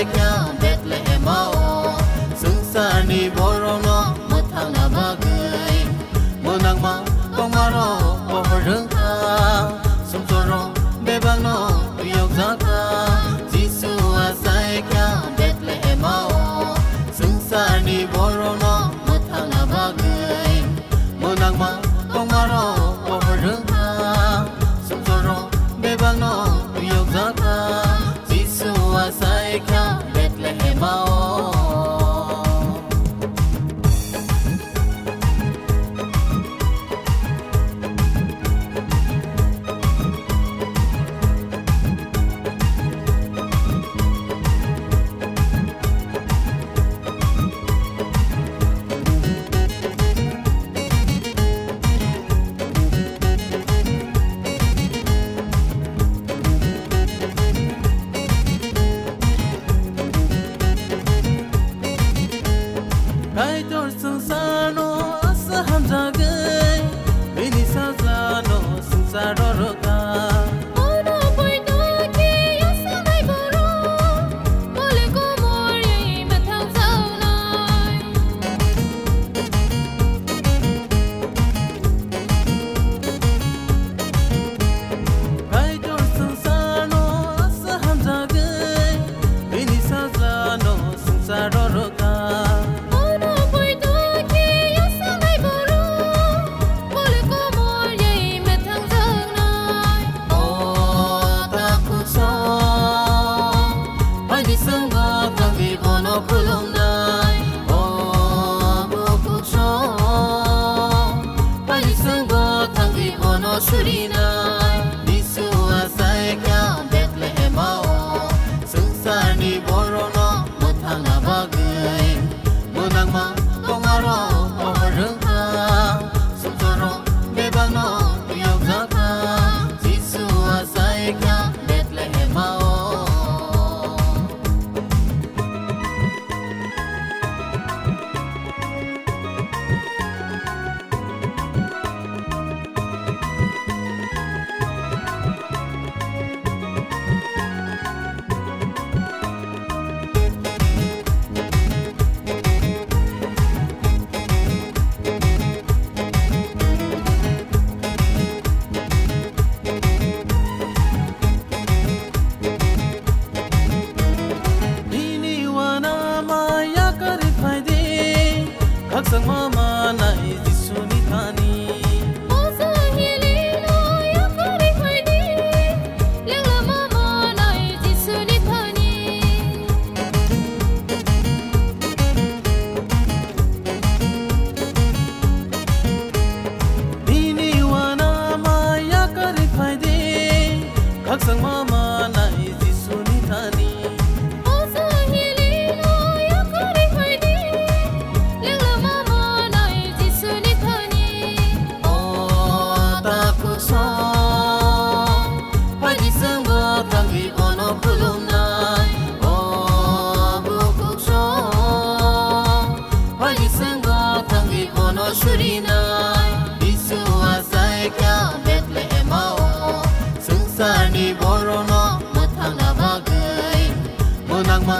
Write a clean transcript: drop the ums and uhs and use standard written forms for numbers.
kya Bethlehem mao sungsar ni borono muthang na bagai munang ma pongmaro pohorung ka sumsoro bebang no yok zaka Jisu asai kya Bethlehem mao sungsar ni borono muthang na bagai munang ma pongmaro pohorung ka sumsoro bebang no yok zaka Jisu asai kya Bethlehem mao Kaitor sungsano asa hamjagai bini sazano sungsaro roka Ono poito ki asa nai boro Mole ko mori mathang sao nai Kaitor sungsano asa hamjagai bini sazano sungsaro roka Surinai Jisu asai kya Bethlehem mao sungsar ni borono muthang na bagai munang ma pongmaro pohorung ka sumsoro bebang no yok zaka Jisu asai kya Bethlehem mao Sang mama nai Jisu ni thani Osa hili no yakari haidi Lengla mama nai Jisu ni thani Dini wana ma yakari phaide khak sang mama nai Jisu ni thani Osa hili no yakari haidi Lengla mama nai Jisu ni thani O ta ku so Pai sang go tangi ono kulum nai O bu ku so Pai sang go tangi ono shuri nai Jisu asai kya Bethlehem mao sungsar ni borono muthang na bagai munang ma